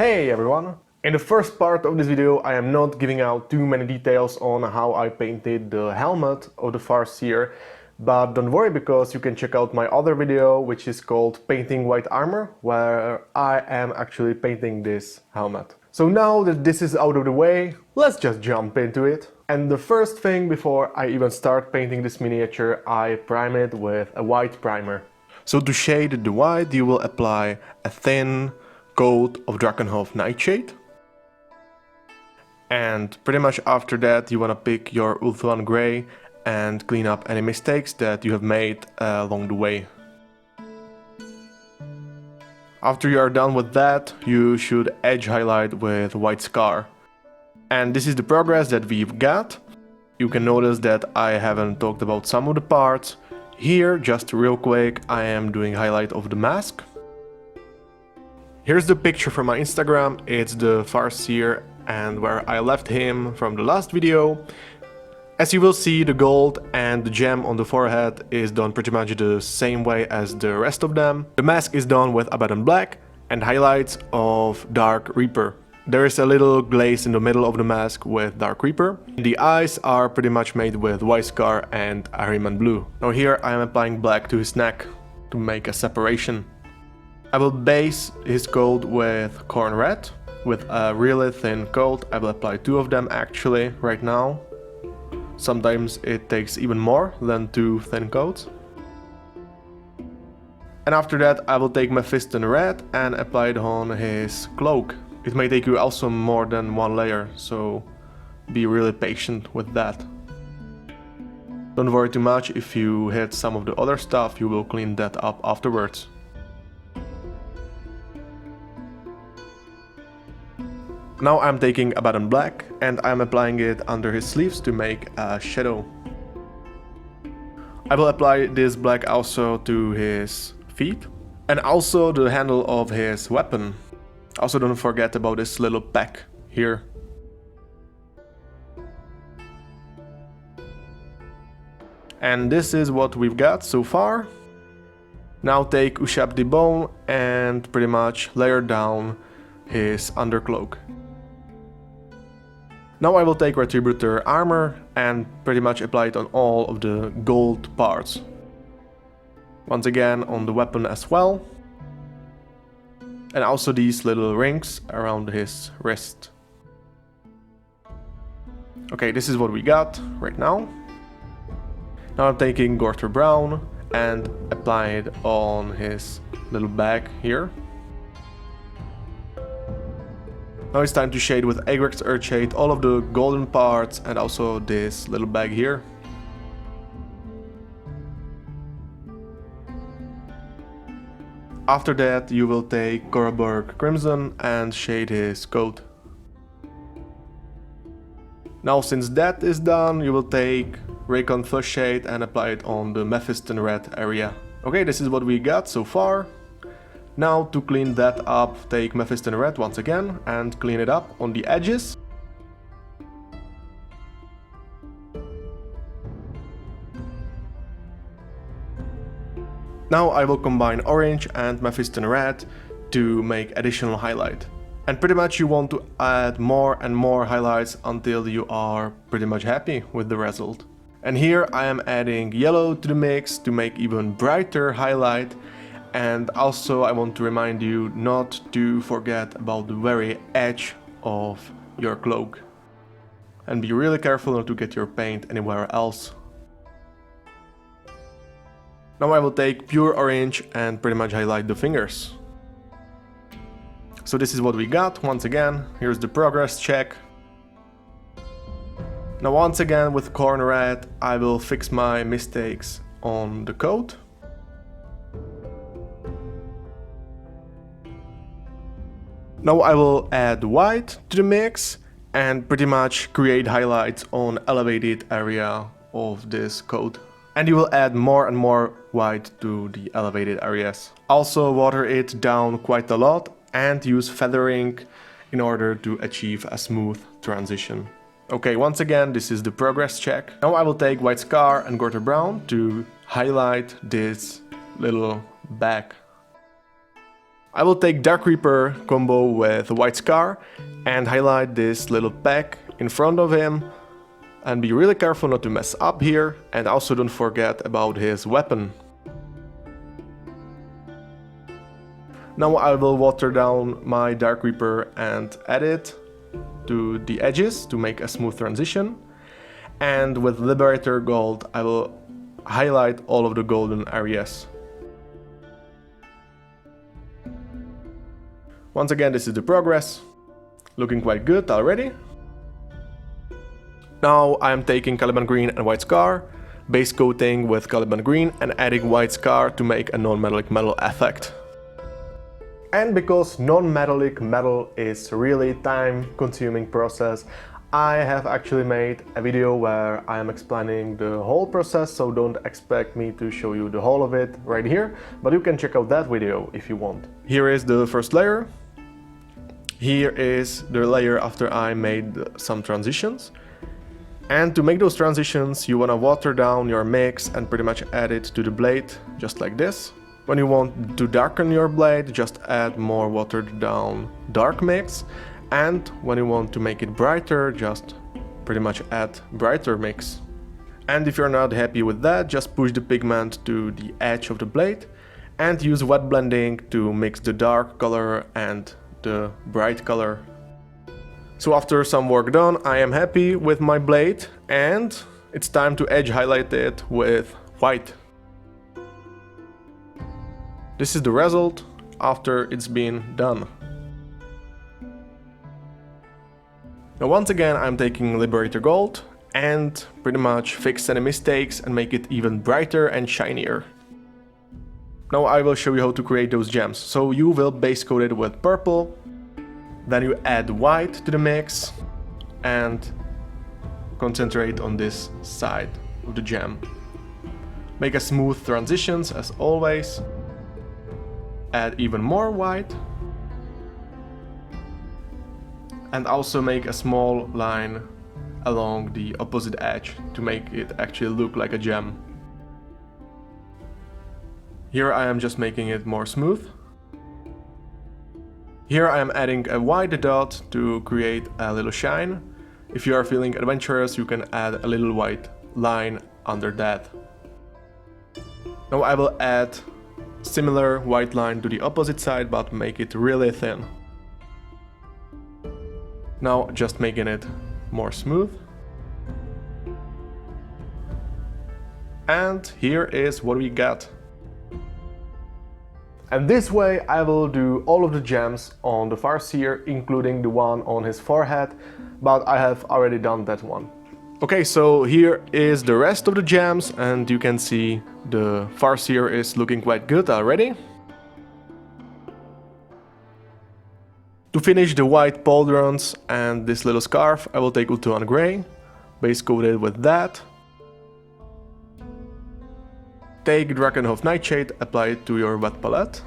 Hey everyone! In the first part of this video I am not giving out too many details on how I painted the helmet of the Farseer, but don't worry because you can check out my other video which is called Painting White Armor, where I am actually painting this helmet. So now that this is out of the way, let's just jump into it. And the first thing before I even start painting this miniature, I prime it with a white primer. So to shade the white you will apply a thin coat of Drakenhof Nightshade. And pretty much after that you wanna pick your Ultramarine Grey and clean up any mistakes that you have made along the way. After you are done with that, you should edge highlight with white scar. And this is the progress that we've got. You can notice that I haven't talked about some of the parts. Here, just real quick, I am doing highlight of the mask. Here's the picture from my Instagram. It's the Farseer and where I left him from the last video. As you will see, the gold and the gem on the forehead is done pretty much the same way as the rest of them. The mask is done with Abaddon Black and highlights of Dark Reaper. There is a little glaze in the middle of the mask with Dark Reaper. The eyes are pretty much made with White Scar and Ahriman Blue. Now here I am applying black to his neck to make a separation. I will base his coat with Corn Red. With a really thin coat, I will apply 2 of them actually right now. Sometimes it takes even more than 2 thin coats. And after that I will take Mephiston Red and apply it on his cloak. It may take you also more than 1 layer, so be really patient with that. Don't worry too much, if you hit some of the other stuff you will clean that up afterwards. Now I'm taking Abaddon Black and I'm applying it under his sleeves to make a shadow. I will apply this black also to his feet and also the handle of his weapon. Also don't forget about this little pack here. And this is what we've got so far. Now take Ushab the Bone and pretty much layer down his undercloak. Now I will take Retributor Armor and pretty much apply it on all of the gold parts. Once again on the weapon as well. And also these little rings around his wrist. Okay, this is what we got right now. Now I'm taking Gorter Brown and apply it on his little bag here. Now it's time to shade with Agrax Earthshade all of the golden parts and also this little bag here. After that you will take Koraborg Crimson and shade his coat. Now since that is done you will take Raycon Flush Shade and apply it on the Mephiston Red area. Okay, this is what we got so far. Now to clean that up, take Mephiston Red once again and clean it up on the edges. Now I will combine orange and Mephiston Red to make additional highlight. And pretty much you want to add more and more highlights until you are pretty much happy with the result. And here I am adding yellow to the mix to make even brighter highlight. And also I want to remind you not to forget about the very edge of your cloak. And be really careful not to get your paint anywhere else. Now I will take pure orange and pretty much highlight the fingers. So this is what we got. Once again, here's the progress check. Now once again with Corn Red I will fix my mistakes on the coat. Now I will add white to the mix and pretty much create highlights on elevated area of this coat. And you will add more and more white to the elevated areas. Also water it down quite a lot and use feathering in order to achieve a smooth transition. Okay, once again this is the progress check. Now I will take White Scar and Gorter Brown to highlight this little bag. I will take Dark Reaper combo with White Scar and highlight this little pack in front of him, and be really careful not to mess up here, and also don't forget about his weapon. Now I will water down my Dark Reaper and add it to the edges to make a smooth transition, and with Liberator Gold I will highlight all of the golden areas. Once again, this is the progress, looking quite good already. Now I am taking Caliban Green and White Scar, base coating with Caliban Green and adding White Scar to make a non-metallic metal effect. And because non-metallic metal is really time-consuming process, I have actually made a video where I am explaining the whole process, so don't expect me to show you the whole of it right here, but you can check out that video if you want. Here is the first layer. Here is the layer after I made some transitions. And to make those transitions, you want to water down your mix and pretty much add it to the blade, just like this. When you want to darken your blade, just add more watered down dark mix. And when you want to make it brighter, just pretty much add brighter mix. And if you're not happy with that, just push the pigment to the edge of the blade and use wet blending to mix the dark color and the bright color. So after some work done, I am happy with my blade and it's time to edge highlight it with white. This is the result after it's been done. Now once again I'm taking Liberator Gold and pretty much fix any mistakes and make it even brighter and shinier. Now I will show you how to create those gems. So you will base coat it with purple, then you add white to the mix and concentrate on this side of the gem. Make a smooth transitions as always. Add even more white. And also make a small line along the opposite edge to make it actually look like a gem. Here I am just making it more smooth. Here I am adding a white dot to create a little shine. If you are feeling adventurous, you can add a little white line under that. Now I will add similar white line to the opposite side, but make it really thin. Now just making it more smooth. And here is what we got. And this way I will do all of the gems on the Farseer, including the one on his forehead, but I have already done that one. Okay, so here is the rest of the gems, and you can see the Farseer is looking quite good already. To finish the white pauldrons and this little scarf, I will take Ultramarine Grey, base coat it with that. Take Drakenhof Nightshade, apply it to your wet palette,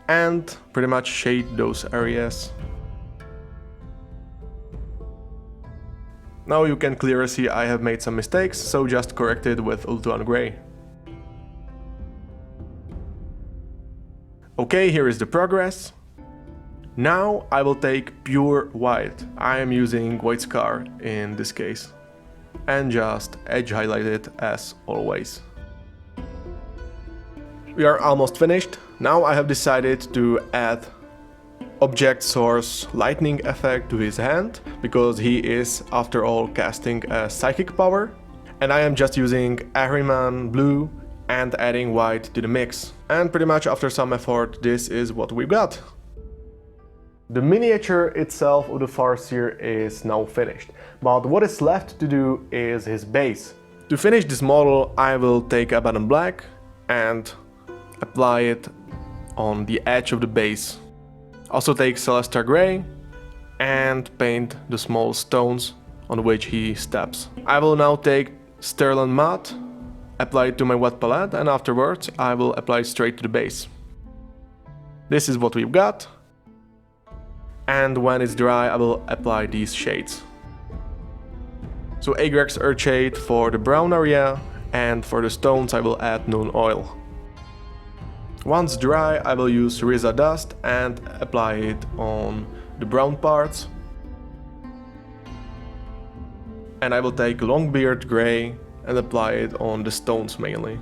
and pretty much shade those areas. Now you can clearly see I have made some mistakes, so just correct it with Ultramarine Grey. Okay, here is the progress. Now I will take pure white. I am using White Scar in this case, and just edge highlight it as always. We are almost finished. Now I have decided to add object source lightning effect to his hand, because he is after all casting a psychic power, and I am just using Ahriman blue and adding white to the mix. And pretty much after some effort, this is what we got. The miniature itself of the Farseer is now finished, but what is left to do is his base. To finish this model, I will take Abaddon Black and apply it on the edge of the base. Also take Celestia Grey and paint the small stones on which he steps. I will now take Sterling Matte, apply it to my wet palette, and afterwards I will apply it straight to the base. This is what we've got. And when it's dry, I will apply these shades. So Agrax Earthshade for the brown area, and for the stones I will add Known Oil. Once dry, I will use Riza dust and apply it on the brown parts. And I will take Longbeard Grey and apply it on the stones mainly.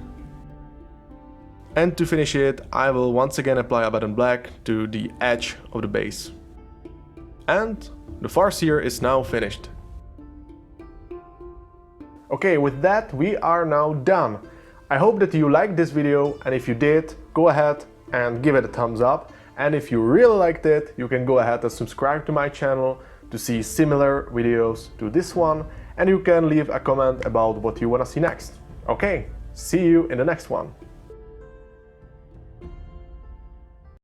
And to finish it, I will once again apply Abaddon Black to the edge of the base. And the Farseer is now finished. Okay, with that we are now done. I hope that you liked this video, and if you did, go ahead and give it a thumbs up. And if you really liked it, you can go ahead and subscribe to my channel to see similar videos to this one, and you can leave a comment about what you want to see next. Okay, see you in the next one.